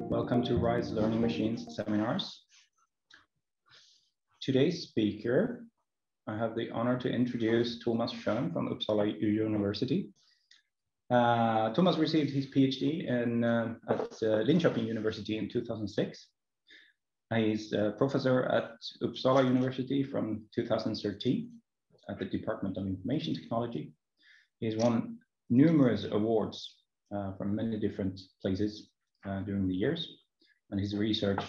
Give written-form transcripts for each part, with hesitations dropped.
Welcome to RISE Learning Machines seminars. Today's speaker, I have the honor to introduce Thomas Schön from Uppsala University. Thomas received his PhD at Linköping University in 2006. He's a professor at Uppsala University from 2013 at the Department of Information Technology. He's won numerous awards from many different places during the years, and his research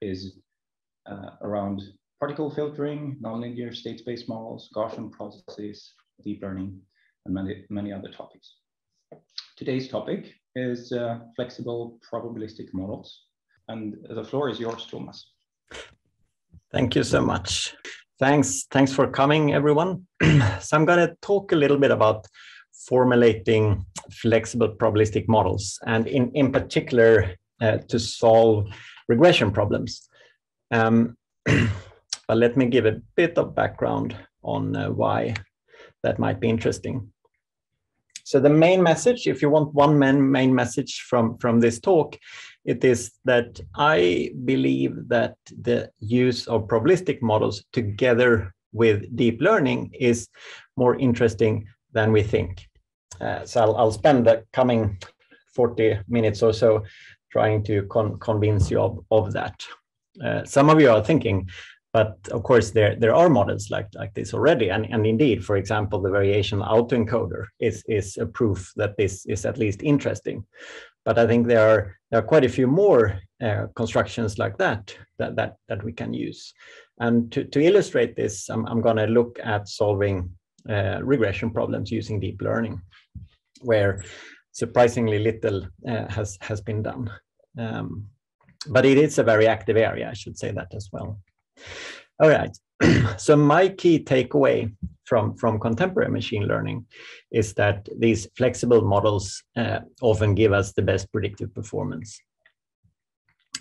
is around particle filtering, nonlinear state-space models, Gaussian processes, deep learning, and many other topics. Today's topic is flexible probabilistic models, and the floor is yours, Thomas. Thank you so much. Thanks for coming, everyone. So I'm going to talk a little bit about formulating flexible probabilistic models, and in particular to solve regression problems. But let me give a bit of background on why that might be interesting. So the main message, if you want one main message from this talk, it is that I believe that the use of probabilistic models together with deep learning is more interesting than we think. So I'll spend the coming 40 minutes or so trying to convince you of that. Some of you are thinking, but of course there are models like this already, and indeed, for example, the variation autoencoder is a proof that this is at least interesting. But I think there are quite a few more constructions like that we can use. And to illustrate this, I'm going to look at solving regression problems using deep learning, where surprisingly little has been done. But it is a very active area, I should say that as well. All right, so my key takeaway from contemporary machine learning is that these flexible models often give us the best predictive performance.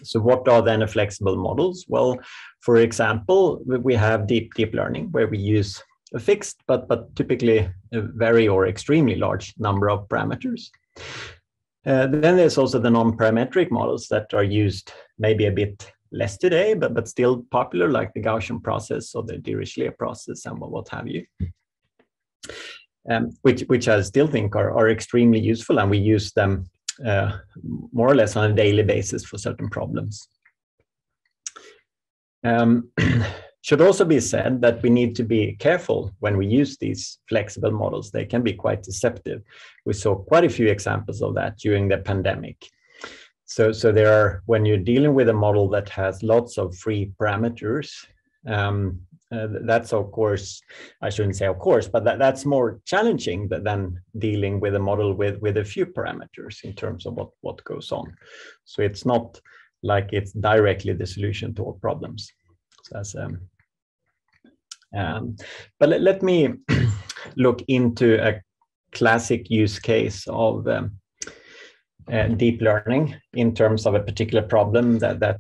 So what are then the flexible models? Well, for example, we have deep learning, where we use a fixed but typically a very or extremely large number of parameters. Then there's also the non-parametric models that are used maybe a bit less today, but still popular, like the Gaussian process or the Dirichlet process and what have you, which I still think are extremely useful, and we use them more or less on a daily basis for certain problems. Should also be said that we need to be careful when we use these flexible models. They can be quite deceptive. We saw quite a few examples of that during the pandemic. So there are, when you're dealing with a model that has lots of free parameters, that's of course, I shouldn't say of course, but that's more challenging than dealing with a model with a few parameters in terms of what goes on. So it's not like it's directly the solution to all problems. So that's, but let me look into a classic use case of deep learning in terms of a particular problem that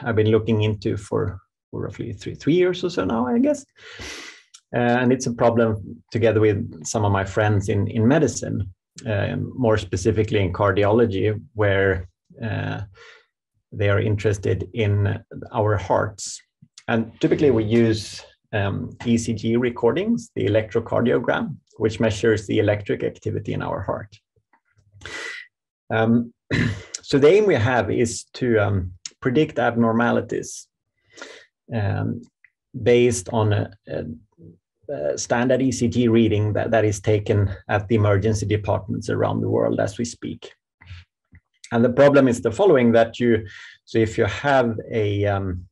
I've been looking into for roughly three years or so now, I guess. And it's a problem together with some of my friends in medicine, more specifically in cardiology, where they are interested in our hearts. And typically we use ECG recordings, the electrocardiogram, which measures the electric activity in our heart. So the aim we have is to predict abnormalities based on a standard ECG reading that is taken at the emergency departments around the world as we speak. And the problem is the following, that so if you have an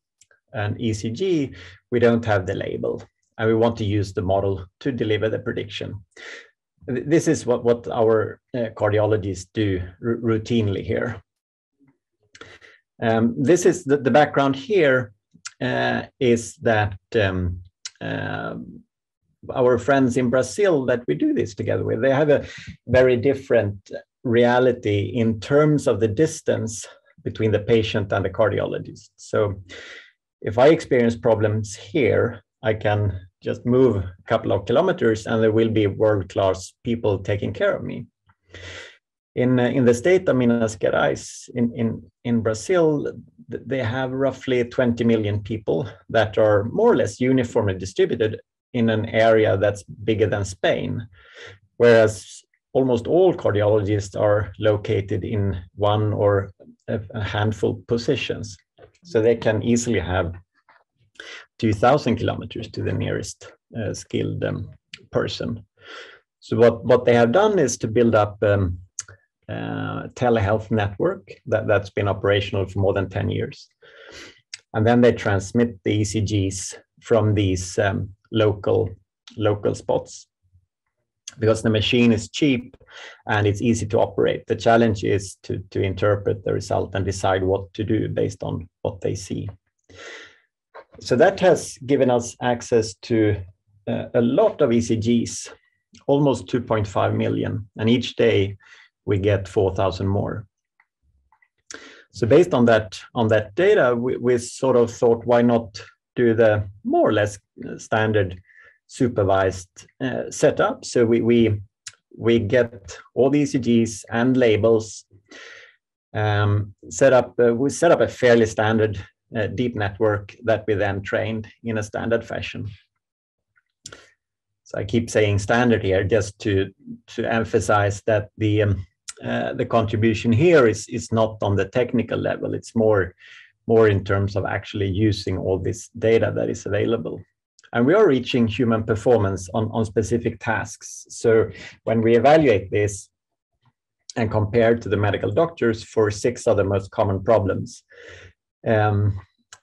ECG, we don't have the label, and we want to use the model to deliver the prediction. This is what our cardiologists do routinely here. This is the background here is that our friends in Brazil that we do this together with, they have a very different reality in terms of the distance between the patient and the cardiologist. So if I experience problems here, I can just move a couple of kilometers and there will be world-class people taking care of me. In the state of Minas Gerais in Brazil, they have roughly 20 million people that are more or less uniformly distributed in an area that's bigger than Spain, whereas almost all cardiologists are located in one or a handful positions. So they can easily have 2,000 kilometers to the nearest skilled person. So what they have done is to build up telehealth network that's been operational for more than 10 years. And then they transmit the ECGs from these local spots, because the machine is cheap and it's easy to operate. The challenge is to interpret the result and decide what to do based on what they see. So that has given us access to a lot of ECGs, almost 2.5 million, and each day we get 4,000 more. So based on that data, we sort of thought, why not do the more or less standard supervised setup? So we get all the ECGs and labels, we set up a fairly standard deep network that we then trained in a standard fashion. So I keep saying standard here just to emphasize that the contribution here is not on the technical level. It's more in terms of actually using all this data that is available. And we are reaching human performance on specific tasks. So when we evaluate this and compare to the medical doctors for 6 of the most common problems,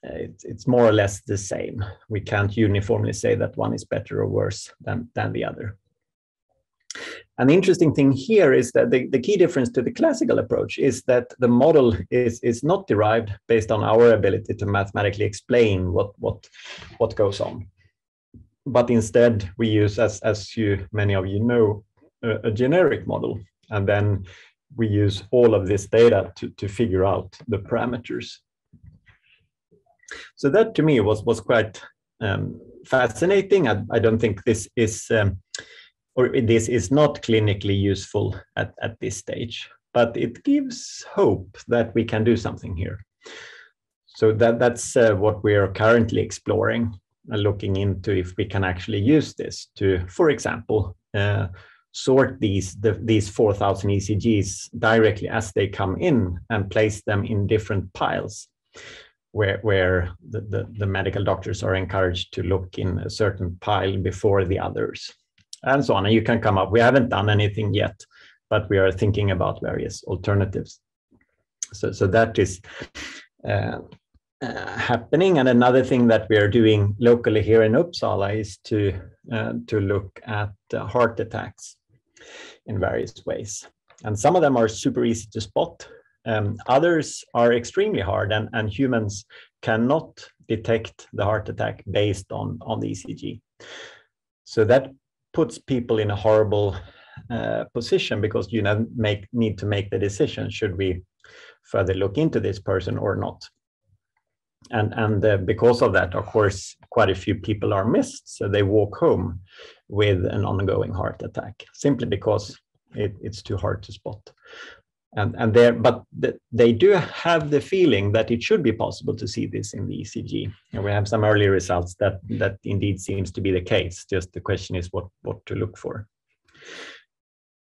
it's more or less the same. We can't uniformly say that one is better or worse than the other. And the interesting thing here is that the key difference to the classical approach is that the model is not derived based on our ability to mathematically explain what goes on. But instead, we use, as many of you know, a generic model. And then we use all of this data to figure out the parameters. So that to me was quite fascinating. I don't think this is this is not clinically useful at this stage, but it gives hope that we can do something here. So that's what we are currently exploring, looking into if we can actually use this to, for example, sort these 4,000 ECGs directly as they come in and place them in different piles, where the medical doctors are encouraged to look in a certain pile before the others, and so on. And you can come up, we haven't done anything yet, but we are thinking about various alternatives. So that is happening. And another thing that we are doing locally here in Uppsala is to look at heart attacks in various ways. And some of them are super easy to spot. Others are extremely hard, and humans cannot detect the heart attack based on the ECG. So that puts people in a horrible position, because you need to make the decision, should we further look into this person or not? And because of that, of course, quite a few people are missed. So they walk home with an ongoing heart attack, simply because it's too hard to spot. But they do have the feeling that it should be possible to see this in the ECG. And we have some early results that indeed seems to be the case. Just the question is what to look for.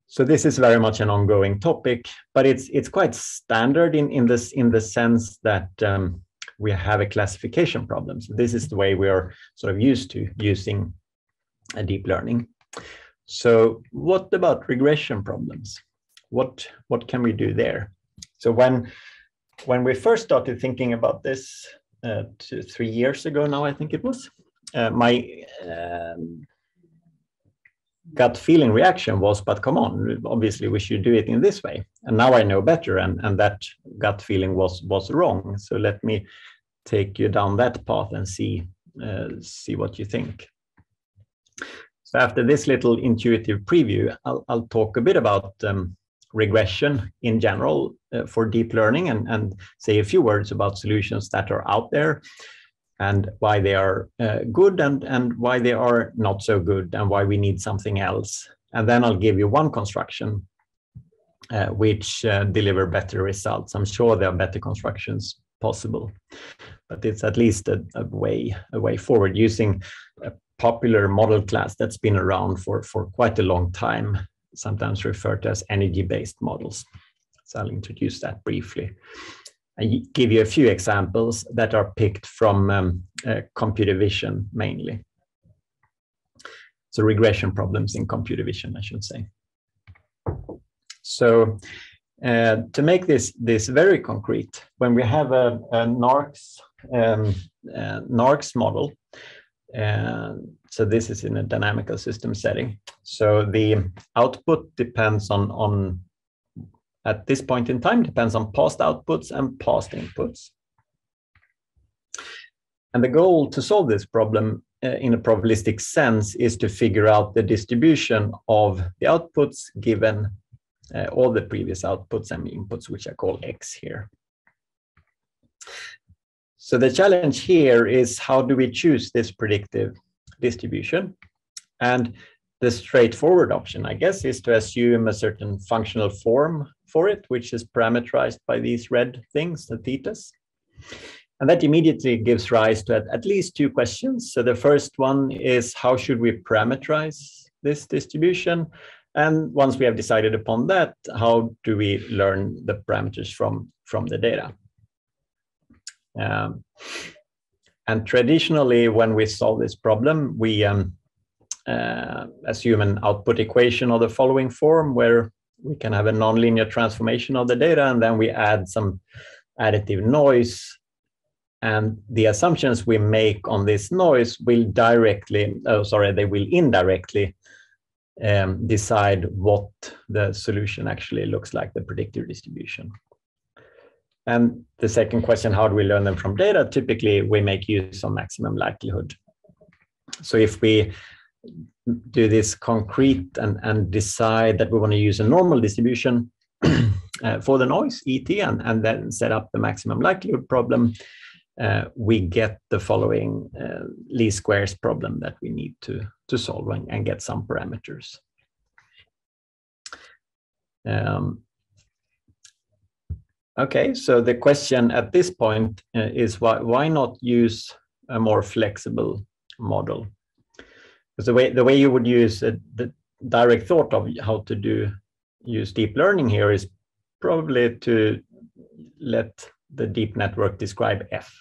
So this is very much an ongoing topic, but it's quite standard in the sense that we have a classification problem. So this is the way we are sort of used to using deep learning. So what about regression problems? What can we do there? So when we first started thinking about this 3 years ago now, I think it was, my gut feeling reaction was, but come on, obviously we should do it in this way. And now I know better, and that gut feeling was wrong. So let me take you down that path and see what you think. So after this little intuitive preview, I'll talk a bit about regression in general for deep learning, and say a few words about solutions that are out there, and why they are good and why they are not so good and why we need something else. And then I'll give you one construction which deliver better results. I'm sure there are better constructions possible, but it's at least a way forward using a popular model class that's been around for quite a long time, sometimes referred to as energy-based models. So I'll introduce that briefly. I give you a few examples that are picked from computer vision mainly. So regression problems in computer vision, I should say. So to make this very concrete, when we have a NARCS model, so this is in a dynamical system setting. So the output depends on at this point in time, depends on past outputs and past inputs. And the goal to solve this problem in a probabilistic sense is to figure out the distribution of the outputs given all the previous outputs and inputs, which I call X here. So the challenge here is, how do we choose this predictive distribution? And the straightforward option, I guess, is to assume a certain functional form for it, which is parameterized by these red things, the thetas. And that immediately gives rise to at least two questions. So the first one is, how should we parameterize this distribution? And once we have decided upon that, how do we learn the parameters from the data? And traditionally, when we solve this problem, we assume an output equation of the following form, where we can have a nonlinear transformation of the data, and then we add some additive noise. And the assumptions we make on this noise will indirectly decide what the solution actually looks like, the predictive distribution. And the second question, how do we learn them from data? Typically, we make use of maximum likelihood. So if we do this concrete and decide that we want to use a normal distribution for the noise, ET, and then set up the maximum likelihood problem, we get the following least squares problem that we need to solve and get some parameters. Okay, so the question at this point is why not use a more flexible model? Because the way you would use the direct thought of how to use deep learning here is probably to let the deep network describe F.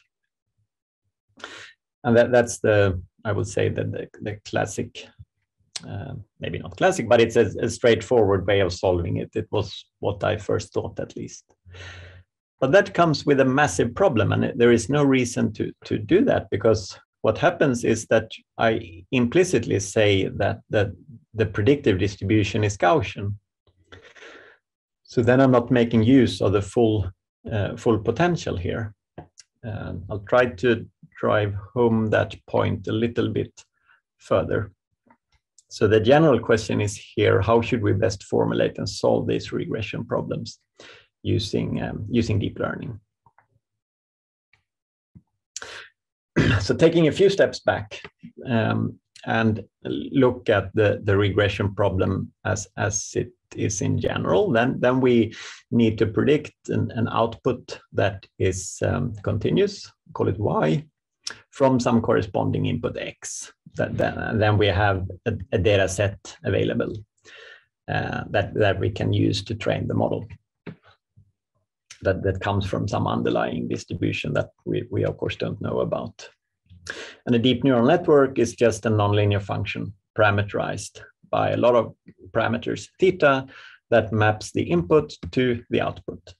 And that's I would say that the classic, maybe not classic, but it's a straightforward way of solving it. It was what I first thought, at least. But that comes with a massive problem, and there is no reason to do that, because what happens is that I implicitly say that the predictive distribution is Gaussian. So then I'm not making use of the full potential here. I'll try to drive home that point a little bit further. So the general question is here, how should we best formulate and solve these regression problems using deep learning? So taking a few steps back and look at the regression problem as it is in general, then we need to predict an output that is continuous, call it Y, from some corresponding input X. Then we have a data set available that we can use to train the model. That comes from some underlying distribution that we of course don't know about. And a deep neural network is just a nonlinear function parameterized by a lot of parameters, theta, that maps the input to the output.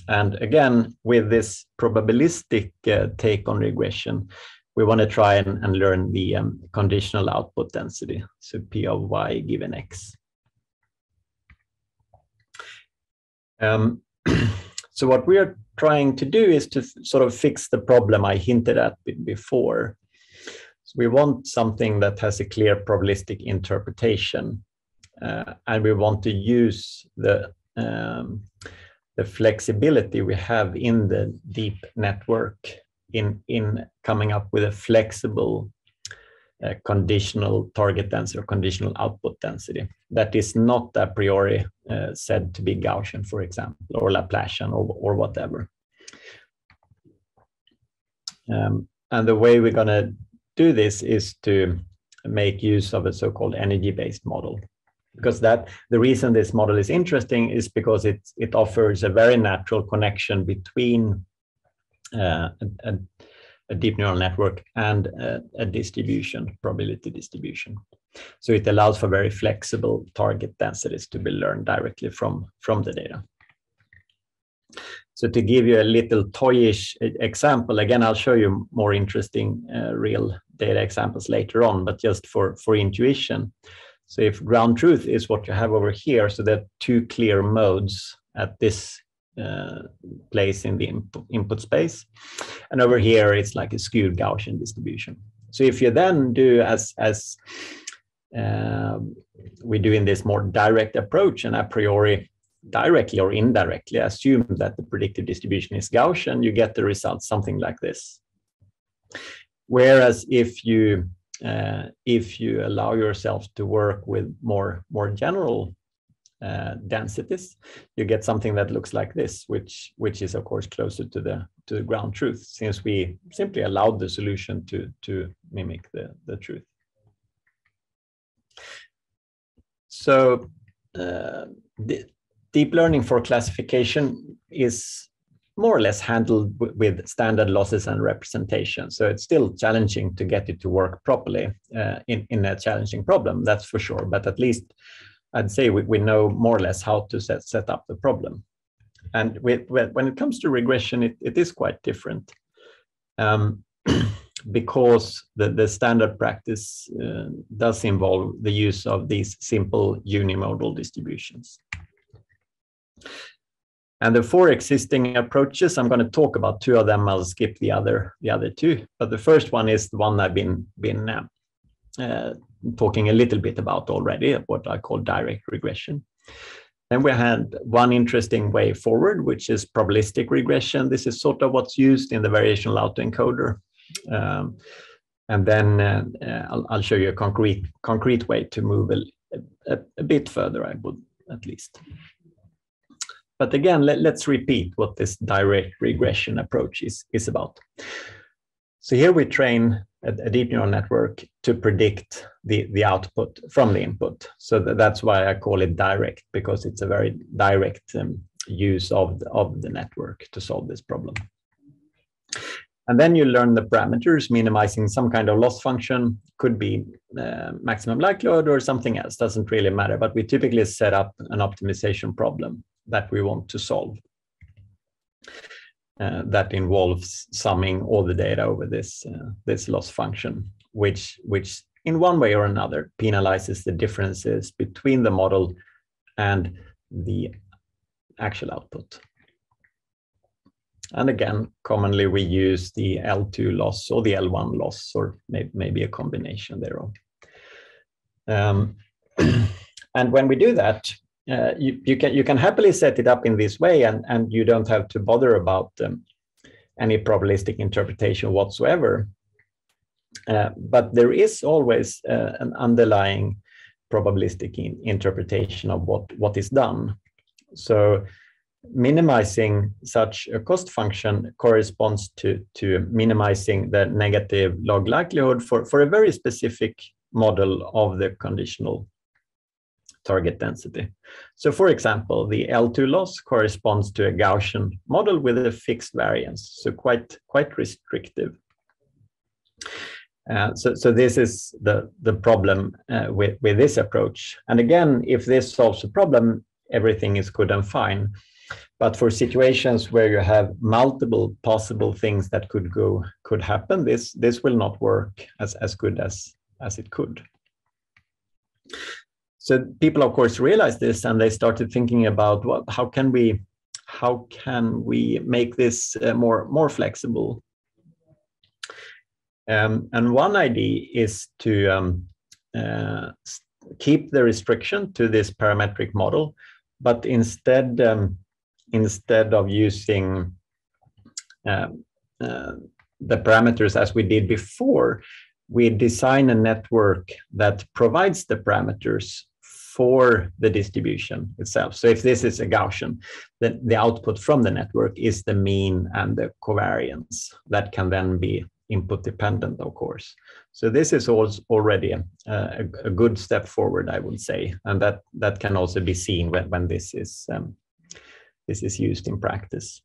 And again, with this probabilistic take on regression, we want to try and learn the conditional output density, so P of Y given X. So what we are trying to do is to sort of fix the problem I hinted at before. So we want something that has a clear probabilistic interpretation, and we want to use the flexibility we have in the deep network in coming up with a flexible conditional target density or conditional output density that is not a priori said to be Gaussian, for example, or Laplacian or whatever. And the way we're going to do this is to make use of a so-called energy-based model. Because the reason this model is interesting is because it offers a very natural connection between a deep neural network and a distribution, probability distribution. So it allows for very flexible target densities to be learned directly from the data. So to give you a little toyish example, again, I'll show you more interesting real data examples later on, but just for intuition. So if ground truth is what you have over here, so there are two clear modes at this place in the input space. And over here, it's like a skewed Gaussian distribution. So if you then do as we do in this more direct approach, and a priori directly or indirectly assume that the predictive distribution is Gaussian, you get the result something like this. Whereas if you allow yourself to work with more general densities, you get something that looks like this, which is of course closer to the ground truth, since we simply allowed the solution to mimic the truth. So the deep learning for classification is more or less handled with standard losses and representation. So it's still challenging to get it to work properly in a challenging problem, that's for sure. But at least I'd say we know more or less how to set up the problem. And when it comes to regression, it is quite different because the standard practice does involve the use of these simple unimodal distributions. And the four existing approaches, I'm going to talk about two of them. I'll skip the other two. But the first one is the one I've been talking a little bit about already, what I call direct regression. Then we had one interesting way forward, which is probabilistic regression. This is sort of what's used in the variational autoencoder. And then I'll show you a concrete way to move a bit further, I would at least. But again, let's repeat what this direct regression approach is about. So here we train a deep neural network to predict the output from the input. So that's why I call it direct, because it's a very direct use of the network to solve this problem. And then you learn the parameters, minimizing some kind of loss function, could be maximum likelihood or something else, doesn't really matter. But we typically set up an optimization problem that we want to solve. That involves summing all the data over this loss function, which in one way or another penalizes the differences between the model and the actual output. And again, commonly we use the L2 loss or the L1 loss, or maybe a combination thereof. And when we do that, you can happily set it up in this way, and you don't have to bother about any probabilistic interpretation whatsoever. But there is always an underlying probabilistic interpretation of what is done. So minimizing such a cost function corresponds to minimizing the negative log likelihood for a very specific model of the conditional target density. So for example, the L2 loss corresponds to a Gaussian model with a fixed variance, so quite restrictive. So this is the problem with this approach. And again, if this solves the problem, everything is good and fine. But for situations where you have multiple possible things that could happen, this will not work as good as it could. So people, of course, realized this, and they started thinking about how can we make this more flexible. And one idea is to keep the restriction to this parametric model, but instead of using the parameters as we did before, we design a network that provides the parameters for the distribution itself. So if this is a Gaussian, then the output from the network is the mean and the covariance. That can then be input dependent, of course. So this is already a good step forward, I would say, and that can also be seen when this is used in practice.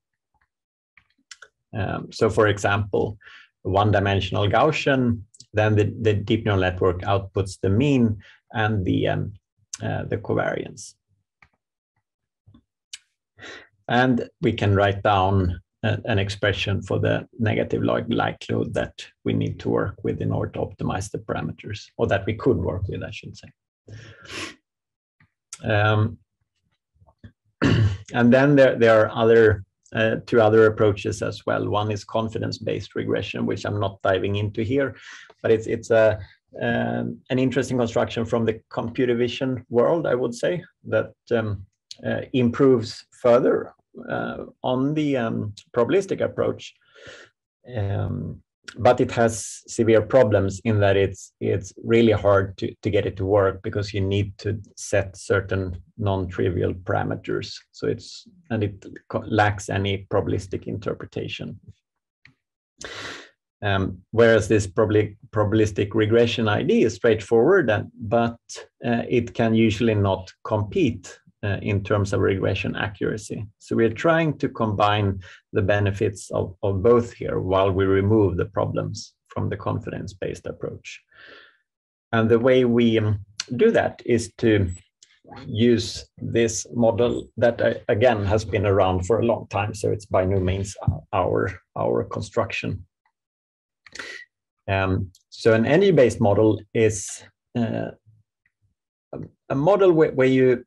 So, for example, one-dimensional Gaussian, then the deep neural network outputs the mean and the covariance. And we can write down an expression for the negative likelihood that we need to work with in order to optimize the parameters, or that we could work with, I should say. And then there are two other approaches as well. One is confidence-based regression, which I'm not diving into here, but it's an interesting construction from the computer vision world, I would say, that improves further on the probabilistic approach, but it has severe problems in that it's really hard to get it to work, because you need to set certain non-trivial parameters. So it lacks any probabilistic interpretation. Whereas this probabilistic regression idea is straightforward, but it can usually not compete in terms of regression accuracy. So we're trying to combine the benefits of both here while we remove the problems from the confidence-based approach. And the way we do that is to use this model that, again, has been around for a long time. So it's by no means our construction. So an energy-based model is a model where you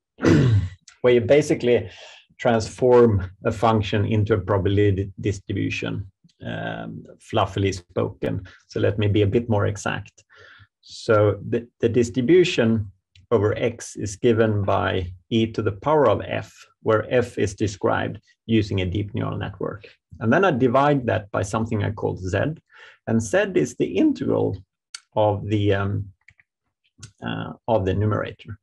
basically transform a function into a probability distribution, fluffily spoken. So let me be a bit more exact. So the distribution over x is given by e to the power of f, where f is described using a deep neural network. And then I divide that by something I call z, and z is the integral of the numerator.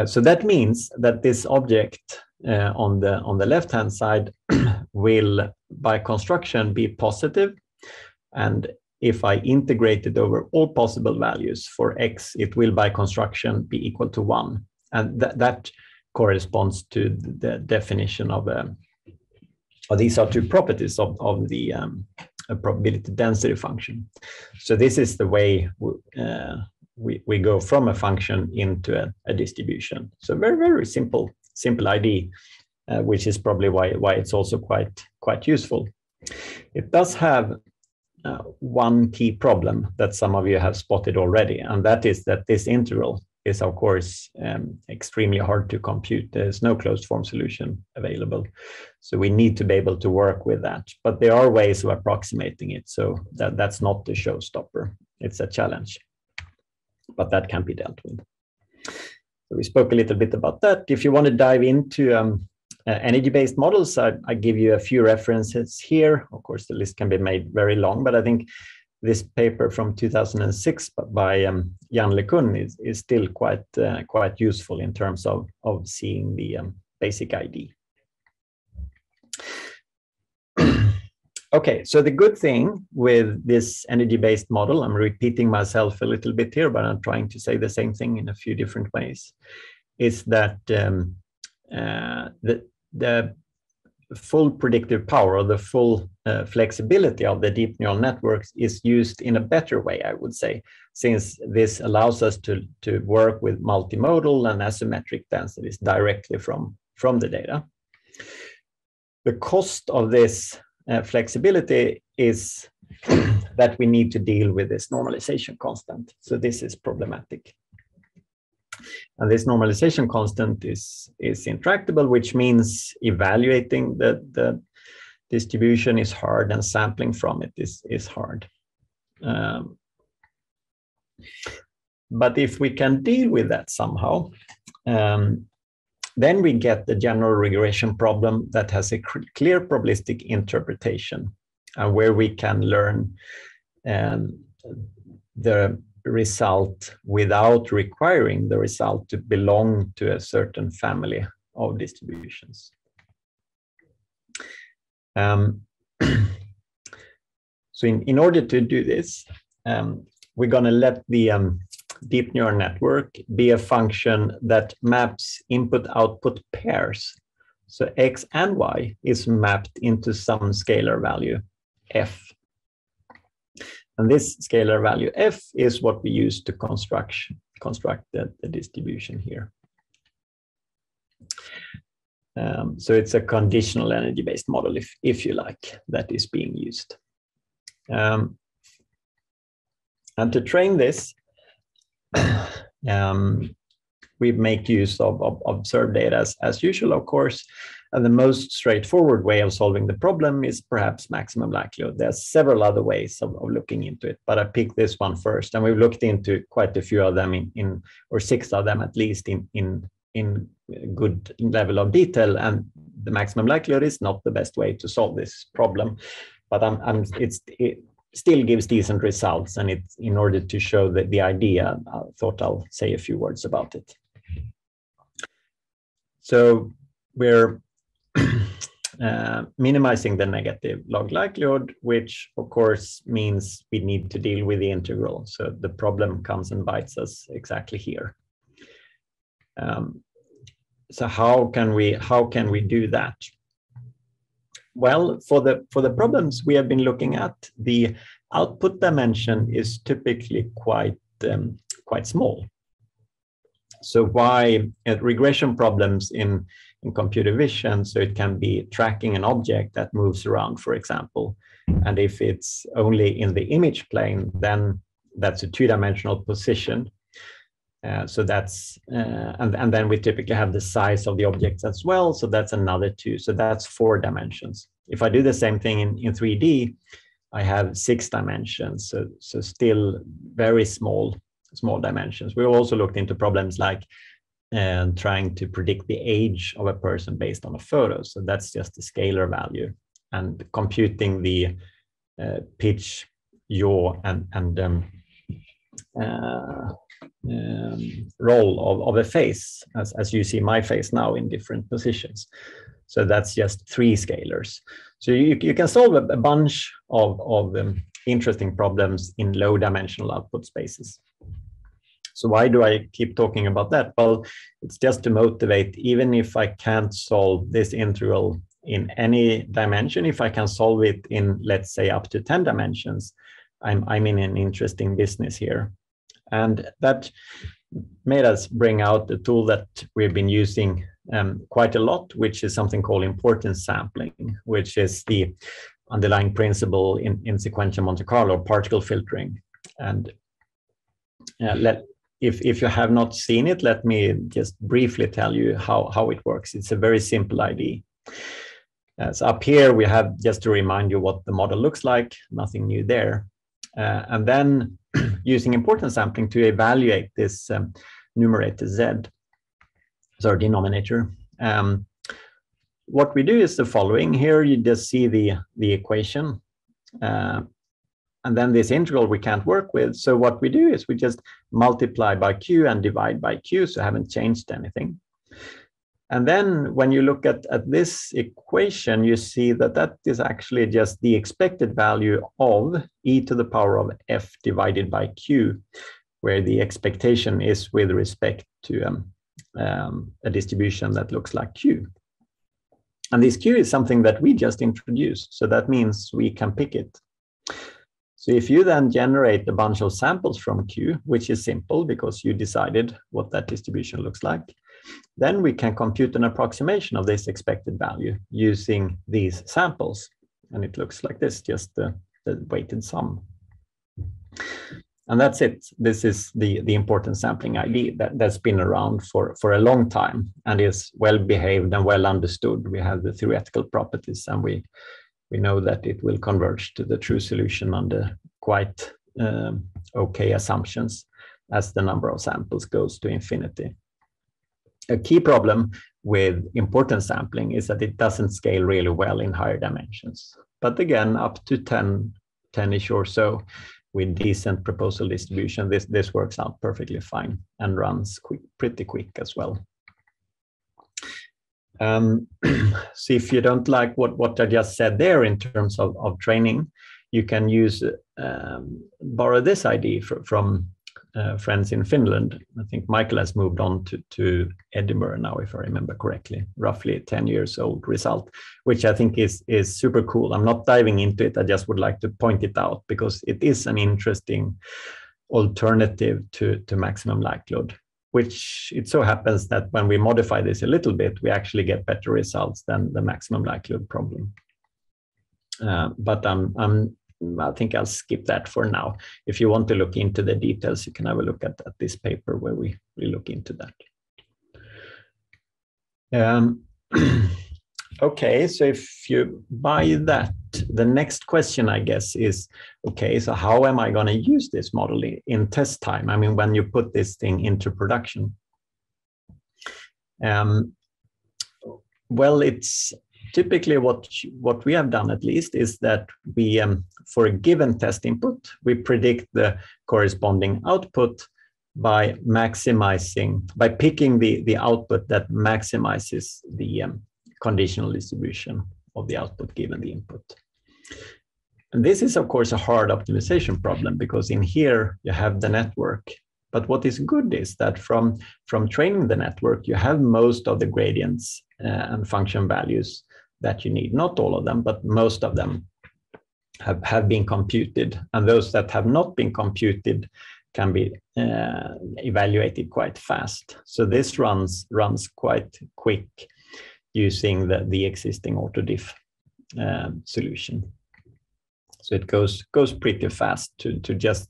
So that means that this object on the left-hand side will, by construction, be positive, and if I integrate it over all possible values for x, it will, by construction, be equal to 1, and that corresponds to the definition of these are two properties of the probability density function. So this is the way we go from a function into a distribution. So very, very simple idea, which is probably why it's also quite useful. It does have one key problem that some of you have spotted already, and that is that this integral is, of course, extremely hard to compute. There's no closed form solution available. So we need to be able to work with that. But there are ways of approximating it. So that's not the showstopper. It's a challenge, but that can be dealt with. So we spoke a little bit about that. If you want to dive into energy-based models, I give you a few references here. Of course, the list can be made very long, but I think this paper from 2006 by Jan LeCun is still quite useful in terms of seeing the basic idea. Okay, so the good thing with this energy-based model, I'm repeating myself a little bit here, but I'm trying to say the same thing in a few different ways, is that the full predictive power, or the full flexibility of the deep neural networks is used in a better way, I would say, since this allows us to work with multimodal and asymmetric densities directly from the data. The cost of this flexibility is that we need to deal with this normalization constant. So this is problematic. And this normalization constant is intractable, which means evaluating the distribution is hard and sampling from it is hard. But if we can deal with that somehow, then we get the general regression problem that has a clear probabilistic interpretation. and where we can learn the result without requiring the result to belong to a certain family of distributions. So in order to do this, we're going to let the deep neural network be a function that maps input-output pairs. So x and y is mapped into some scalar value, f. And this scalar value f is what we use to construct the distribution here. So it's a conditional energy-based model, if you like, that is being used. And to train this, we make use of observed data as usual, of course. And the most straightforward way of solving the problem is perhaps maximum likelihood. There's several other ways of looking into it, but I picked this one first. And we've looked into quite a few of them or 6 of them at least in good level of detail. And the maximum likelihood is not the best way to solve this problem, but it still gives decent results. And it's in order to show the idea, I thought I'll say a few words about it. So we're minimizing the negative log likelihood, which of course means we need to deal with the integral. So the problem comes and bites us exactly here. So how can we do that? Well, for the problems we have been looking at, the output dimension is typically quite small. So why regression problems in computer vision, so it can be tracking an object that moves around, for example. And if it's only in the image plane, then that's a 2-dimensional position. So that's, and then we typically have the size of the objects as well. So that's another 2. So that's 4 dimensions. If I do the same thing in 3D, I have 6 dimensions. So still very small dimensions. We also looked into problems like trying to predict the age of a person based on a photo. So that's just the scalar value, and computing the pitch, yaw, and roll of a face, as you see my face now in different positions. So that's just 3 scalars. So you can solve a bunch of interesting problems in low dimensional output spaces. So why do I keep talking about that? Well, it's just to motivate, even if I can't solve this integral in any dimension, if I can solve it in, let's say, up to 10 dimensions, I'm in an interesting business here. And that made us bring out a tool that we've been using quite a lot, which is something called importance sampling, which is the underlying principle in sequential Monte Carlo particle filtering. And if you have not seen it, let me just briefly tell you how it works. It's a very simple idea. So up here, we have, just to remind you what the model looks like, nothing new there. And then using importance sampling to evaluate this numerator Z, so denominator. What we do is the following. Here you just see the equation. And then this integral we can't work with. So what we do is we just multiply by q and divide by q, so I haven't changed anything. And then when you look at this equation, you see that is actually just the expected value of e to the power of f divided by q, where the expectation is with respect to a distribution that looks like q. And this q is something that we just introduced, so that means we can pick it. So if you then generate a bunch of samples from Q, which is simple because you decided what that distribution looks like, then we can compute an approximation of this expected value using these samples. And it looks like this, just the weighted sum. And that's it. This is the importance sampling idea that's been around for a long time and is well behaved and well understood. We have the theoretical properties, and we know that it will converge to the true solution under quite okay assumptions as the number of samples goes to infinity. A key problem with importance sampling is that it doesn't scale really well in higher dimensions. but again, up to 10-ish or so with decent proposal distribution, this works out perfectly fine and runs pretty quick as well. So if you don't like what I just said there in terms of training, you can use borrow this idea from friends in Finland. I think Michael has moved on to Edinburgh now, if I remember correctly, roughly 10 years old result, which I think is super cool. I'm not diving into it. I just would like to point it out because it is an interesting alternative to maximum likelihood, which it so happens that when we modify this a little bit, we actually get better results than the maximum likelihood problem. But I think I'll skip that for now. If you want to look into the details, you can have a look at this paper where we look into that. Okay, so if you buy that, the next question, I guess, is, okay, so how am I going to use this model in test time? I mean, when you put this thing into production. Well, it's typically what we have done, at least, is that we, for a given test input, we predict the corresponding output by picking the output that maximizes the conditional distribution of the output given the input. And this is, of course, a hard optimization problem because in here you have the network. But what is good is that from training the network, you have most of the gradients and function values that you need. Not all of them, but most of them have been computed. And those that have not been computed can be evaluated quite fast. So this runs quite quick using the existing autodiff solution. So it goes pretty fast to just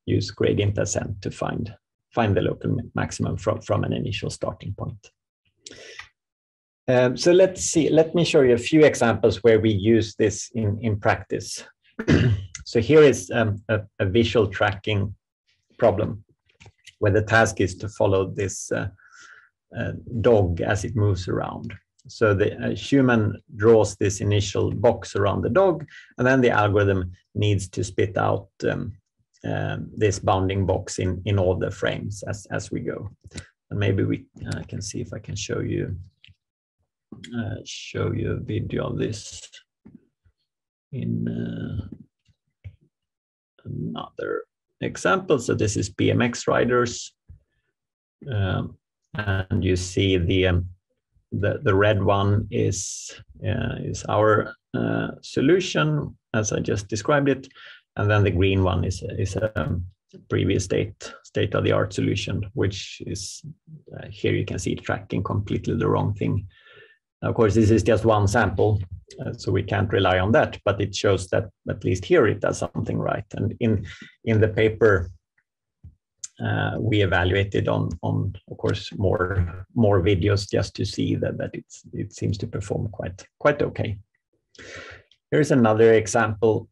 use gradient ascent to find the local maximum from an initial starting point. So let's see. Let me show you a few examples where we use this in practice. So here is a visual tracking problem where the task is to follow this dog as it moves around. So the human draws this initial box around the dog, and then the algorithm needs to spit out this bounding box in all the frames as we go. And maybe I can see if I can show you a video of this in another example. So this is BMX riders, and you see the red one is our solution as I just described it, and then the green one is a previous state-of-the-art solution, which is here you can see it tracking completely the wrong thing. Of course, this is just one sample, so we can't rely on that, but it shows that at least here it does something right. And in the paper, we evaluated on of course more videos just to see that it seems to perform quite okay. Here's another example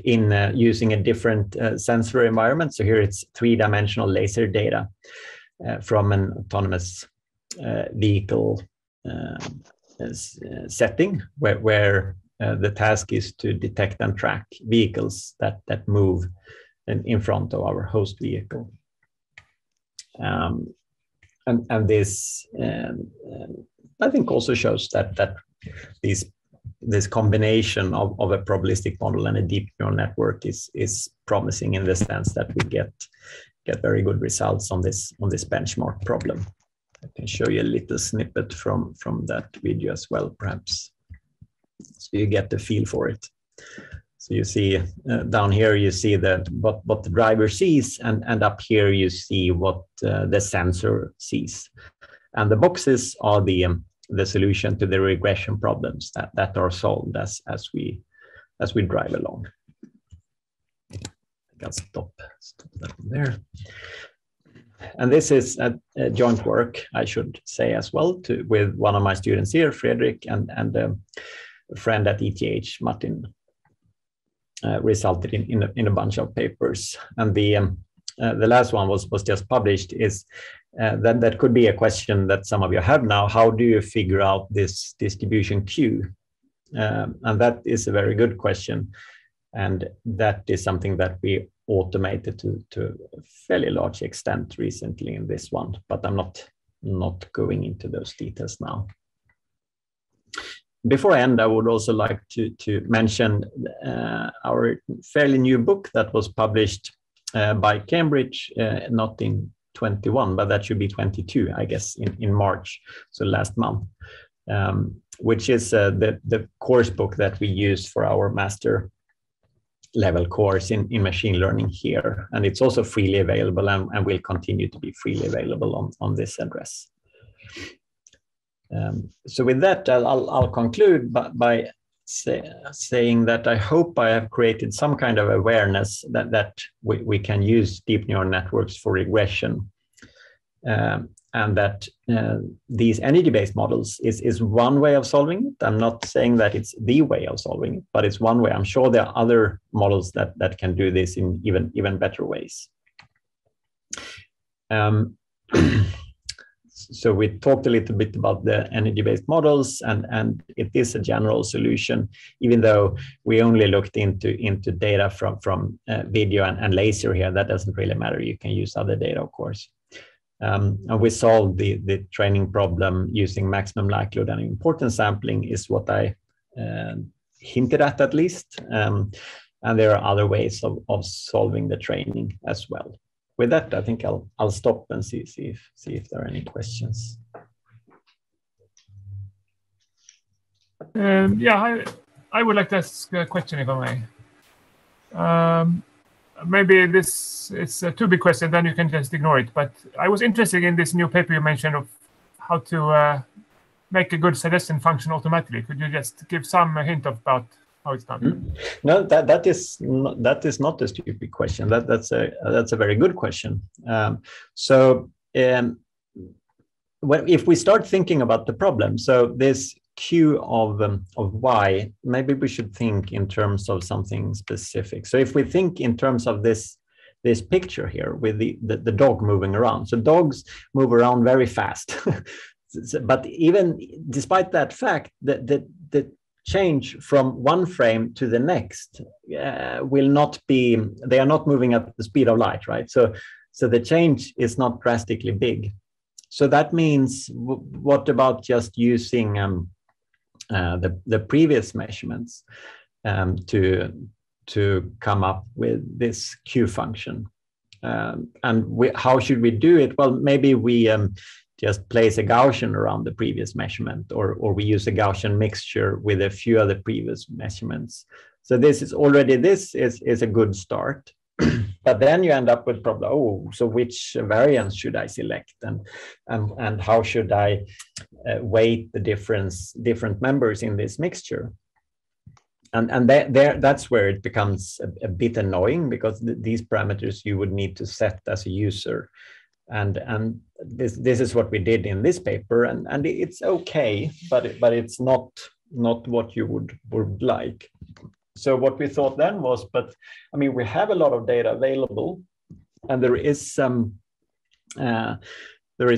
in using a different sensor environment. So here it's 3-dimensional laser data from an autonomous vehicle setting where the task is to detect and track vehicles that move in front of our host vehicle. And this I think also shows that this combination of a probabilistic model and a deep neural network is promising in the sense that we get very good results on this benchmark problem. I can show you a little snippet from that video as well, perhaps, so you get the feel for it. So you see down here, you see what the driver sees, and up here you see what the sensor sees. And the boxes are the solution to the regression problems that are solved as we drive along. I'll stop that there. And this is a joint work, I should say as well, with one of my students here, Fredrik, and a friend at ETH, Martin. Resulted in a bunch of papers, and the last one was just published. Is that could be a question that some of you have now. How do you figure out this distribution Q And that is a very good question. And that is something that we automated to a fairly large extent recently in this one, but I'm not going into those details now. Before I end, I would also like to mention our fairly new book that was published by Cambridge, not in 21, but that should be 22, I guess, in March, so last month, which is the course book that we use for our master level course in machine learning here. And it's also freely available and will continue to be freely available on this address. So with that, I'll conclude by saying that I hope I have created some kind of awareness that we can use deep neural networks for regression. And that these energy-based models is one way of solving it. I'm not saying that it's the way of solving it, but it's one way. I'm sure there are other models that can do this in even better ways. So we talked a little bit about the energy-based models, and it is a general solution, even though we only looked into data from video and laser here. That doesn't really matter. You can use other data, of course. And we solved the training problem using maximum likelihood and importance sampling is what I hinted at least. And there are other ways of solving the training as well. With that, I think I'll stop and see if there are any questions. Yeah, I would like to ask a question, if I may. Maybe it's a too big question, then you can just ignore it. But I was interested in this new paper you mentioned of how to make a good suggestion function automatically. Could you just give some hint about how it's done? No, that is not a stupid question. That's a very good question. If we start thinking about the problem, so this Q of Y, maybe we should think in terms of something specific. So if we think in terms of this picture here with the dog moving around, so dogs move around very fast. But even despite that fact, the change from one frame to the next will not be, they are not moving at the speed of light, right? So the change is not drastically big. So that means, what about just using the previous measurements to come up with this Q function? And how should we do it? Well, maybe we just place a Gaussian around the previous measurement, or we use a Gaussian mixture with a few other previous measurements. So this is a good start. But then you end up with problem. Oh, so which variance should I select, and how should I weight the different members in this mixture? And that's where it becomes a bit annoying, because these parameters you would need to set as a user. And this is what we did in this paper, and it's okay, but it's not what you would like. So what we thought then was, but I mean, we have a lot of data available, and there is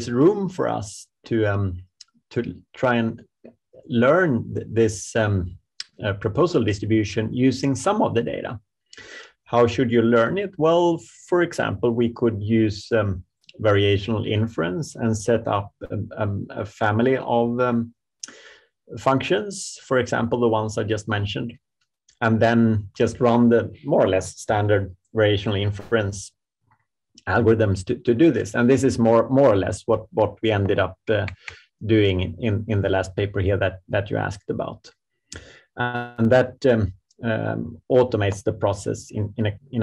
room for us to try and learn this proposal distribution using some of the data. How should you learn it? Well, for example, we could use variational inference and set up a family of functions, for example, the ones I just mentioned, and then just run the more or less standard variational inference algorithms to do this. And this is more or less what we ended up doing in the last paper here that you asked about. And that automates the process in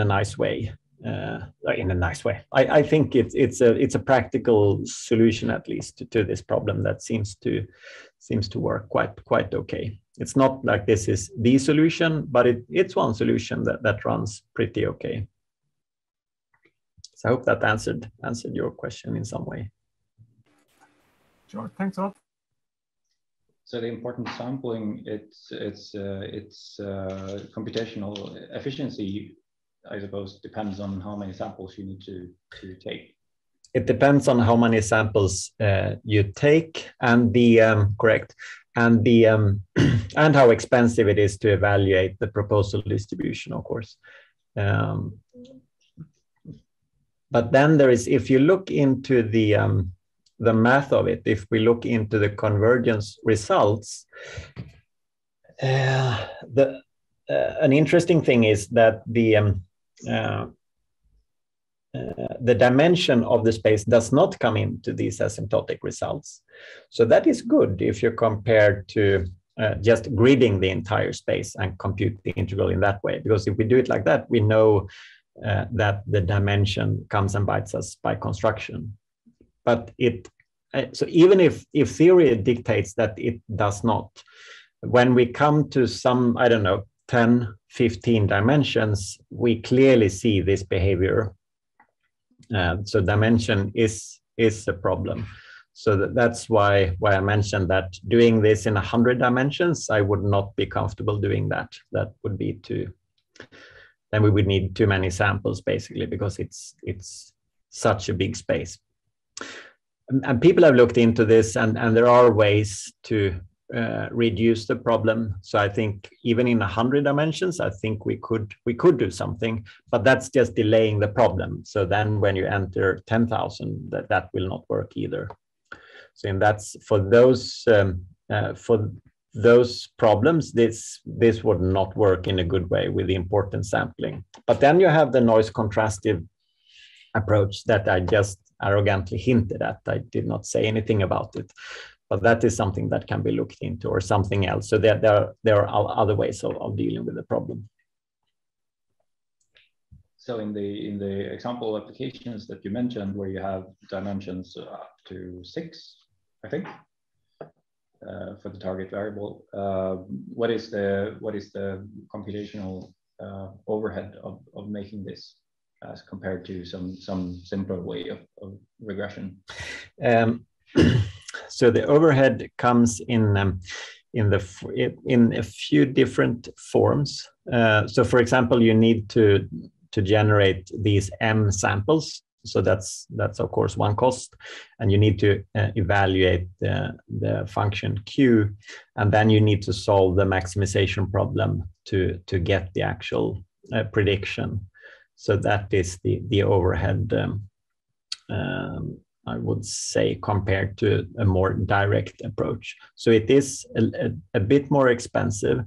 a nice way. I think it's a practical solution, at least to this problem, that seems to work quite okay. It's not like this is the solution, but it's one solution that runs pretty okay. So I hope that answered your question in some way. Sure, thanks a lot. So the important sampling, it's computational efficiency, I suppose, depends on how many samples you need to take. It depends on how many samples you take, and the correct. and the and how expensive it is to evaluate the proposal distribution, of course. But then there is, if you look into the math of it, if we look into the convergence results, an interesting thing is that the dimension of the space does not come into these asymptotic results. So that is good if you compare to just gridding the entire space and compute the integral in that way. Because if we do it like that, we know that the dimension comes and bites us by construction. But so even if theory dictates that it does not, when we come to some, I don't know, 10, 15 dimensions, we clearly see this behavior. So dimension is a problem. So that's why I mentioned that doing this in 100 dimensions, I would not be comfortable doing that. That would be then we would need too many samples basically, because it's such a big space. And people have looked into this, and there are ways to reduce the problem. So I think even in 100 dimensions, I think we could do something, but that's just delaying the problem. So then when you enter 10,000, that will not work either. So for those problems, this would not work in a good way with the importance sampling. But then you have the noise contrastive approach that I just arrogantly hinted at. I did not say anything about it, but that is something that can be looked into, or something else. So there are other ways of dealing with the problem. So in the example applications that you mentioned, where you have dimensions up to 6, I think, for the target variable, what is the computational overhead of making this as compared to some simpler way of regression? So the overhead comes in a few different forms. So for example, you need to generate these M samples. So that's of course one cost, and you need to evaluate the function Q, and then you need to solve the maximization problem to get the actual prediction. So that is the overhead, I would say, compared to a more direct approach. So it is a bit more expensive,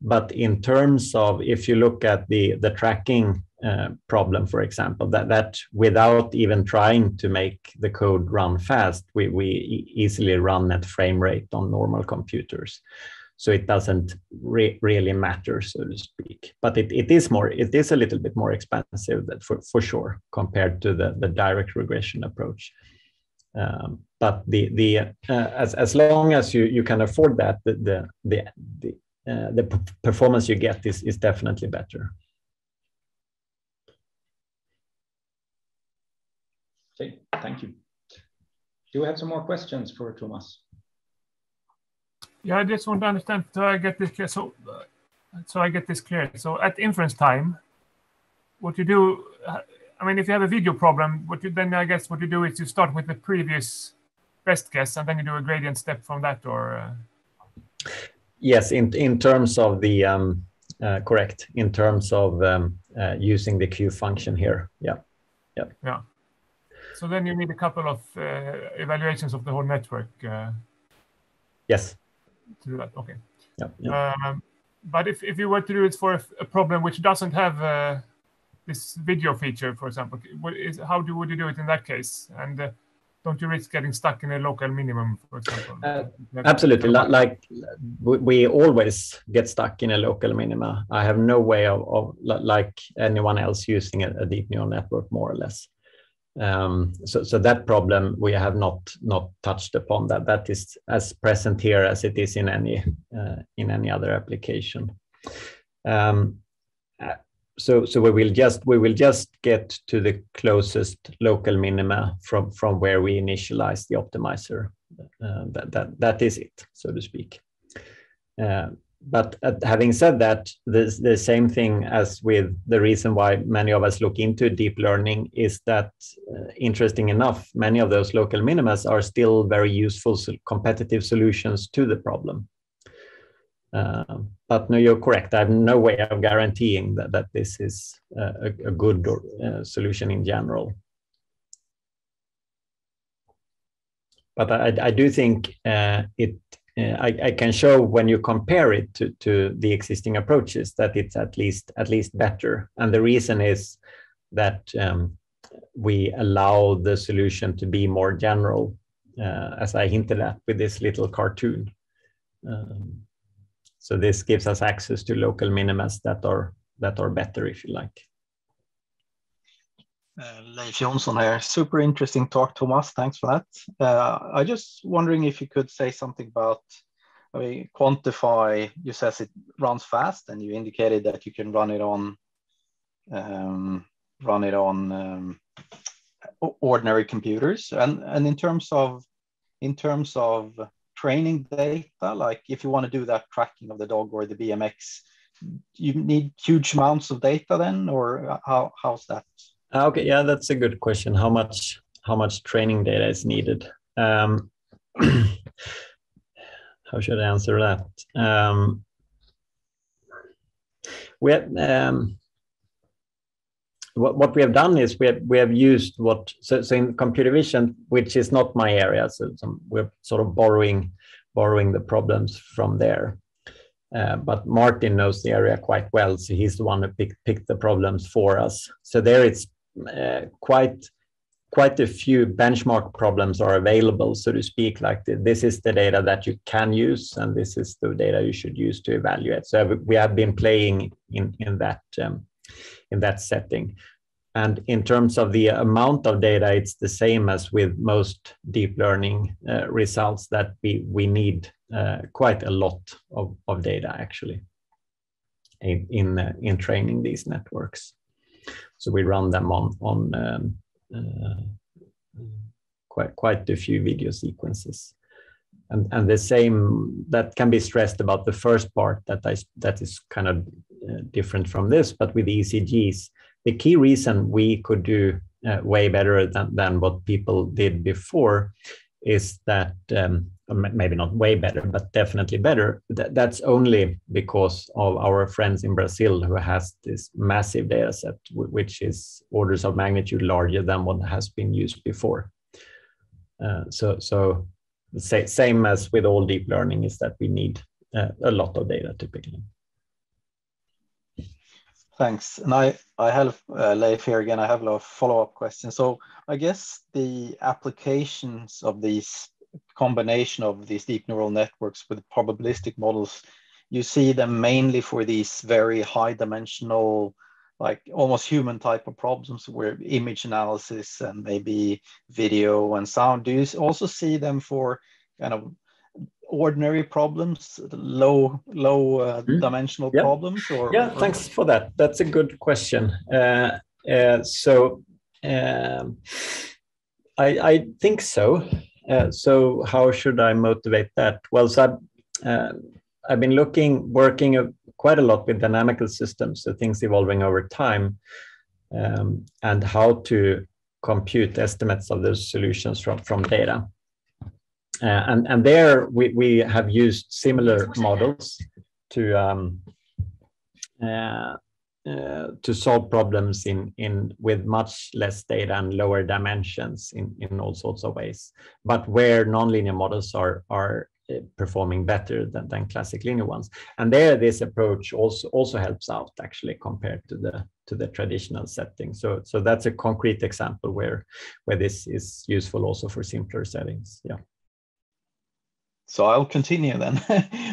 but in terms of, if you look at the tracking problem, for example, that without even trying to make the code run fast, we easily run at frame rate on normal computers. So it doesn't really matter, so to speak. But it is a little bit more expensive, for sure, compared to the direct regression approach. But as long as you can afford that, the performance you get is definitely better. Okay, thank you. Do we have some more questions for Thomas? Yeah, I just want to understand, so I get this clear. So I get this clear. So at inference time, what you do, I mean, if you have a video problem, then I guess what you do is you start with the previous best guess, and then you do a gradient step from that, or? Yes, in terms of the correct, in terms of using the Q function here. Yeah. So then you need a couple of evaluations of the whole network. Yes. To do that, okay. Yeah. But if you were to do it for a problem which doesn't have this video feature, for example, would you do it in that case? And don't you risk getting stuck in a local minimum, for example? Absolutely. Like we always get stuck in a local minima. I have no way of like anyone else using a deep neural network, more or less. So that problem we have not touched upon. That is as present here as it is in any other application. So we will just get to the closest local minima from where we initialize the optimizer. That is it, so to speak. But having said that, the same thing as with the reason why many of us look into deep learning is that, interesting enough, many of those local minimas are still very useful competitive solutions to the problem. But no, you're correct. I have no way of guaranteeing that this is a good solution in general. But I do think I can show when you compare it to the existing approaches that it's at least better. And the reason is that we allow the solution to be more general, as I hinted at with this little cartoon. So this gives us access to local minimas that are better, if you like. Leif Jonsson here. Super interesting talk, Thomas. Thanks for that. I just wondering if you could say something about, I mean, quantify. You says it runs fast, and you indicated that you can run it on ordinary computers. And in terms of training data, like if you want to do that tracking of the dog or the BMX, you need huge amounts of data then, or how's that? Okay, yeah, that's a good question. How much training data is needed? How should I answer that? What we have done is we have used so in computer vision, which is not my area, so we're sort of borrowing the problems from there. But Martin knows the area quite well, so he's the one who picked the problems for us. So there it's quite a few benchmark problems are available, so to speak. Like this is the data that you can use, and this is the data you should use to evaluate. So we have been playing in that setting. And in terms of the amount of data, it's the same as with most deep learning results, that we need quite a lot of data actually in training these networks. So we run them on quite a few video sequences, and the same that can be stressed about the first part that is kind of different from this. But with ECGs, the key reason we could do way better than what people did before is that maybe not way better, but definitely better. That's only because of our friends in Brazil, who has this massive data set, which is orders of magnitude larger than what has been used before. So same as with all deep learning is that we need a lot of data typically. Thanks. And I have Leif here again. I have a lot of follow-up questions. So I guess the applications of these combination of these deep neural networks with probabilistic models, you see them mainly for these very high dimensional, like almost human type of problems where image analysis and maybe video and sound. Do you also see them for kind of ordinary problems, low dimensional problems? Thanks for that. That's a good question. I think so. So how should I motivate that? Well, so I've been working quite a lot with dynamical systems, so things evolving over time, and how to compute estimates of those solutions from data. And there we have used similar models to solve problems with much less data and lower dimensions in all sorts of ways, but where nonlinear models are performing better than classic linear ones. And there this approach also helps out actually compared to the traditional setting. So that's a concrete example where this is useful also for simpler settings. Yeah. So I'll continue then,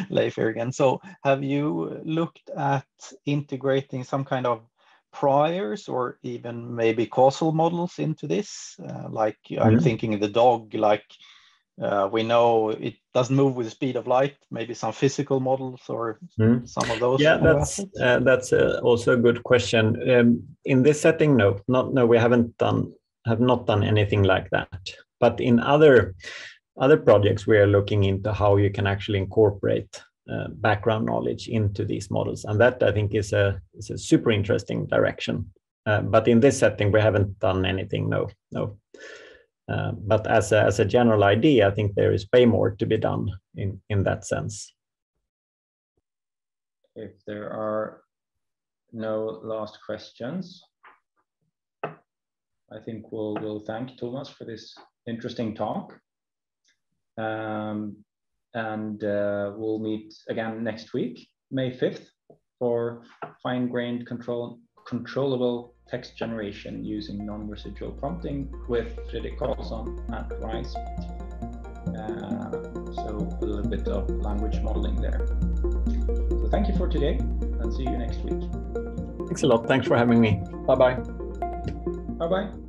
Leif here again. So have you looked at integrating some kind of priors or even maybe causal models into this? Like I'm thinking of the dog, like we know it doesn't move with the speed of light, maybe some physical models or some of those. Yeah, that's also a good question. In this setting, no, we have not done anything like that. But in other projects, we are looking into how you can actually incorporate background knowledge into these models. And that, I think, is a super interesting direction. But in this setting, we haven't done anything, no. But as a general idea, I think there is way more to be done in that sense. If there are no last questions, I think we'll thank Thomas for this interesting talk. And we'll meet again next week, May 5th, for fine-grained controllable text generation using non-residual prompting with Fredrik Karlsson at RISE. So a little bit of language modeling there. So thank you for today, and see you next week. Thanks a lot. Thanks for having me. Bye-bye. Bye-bye.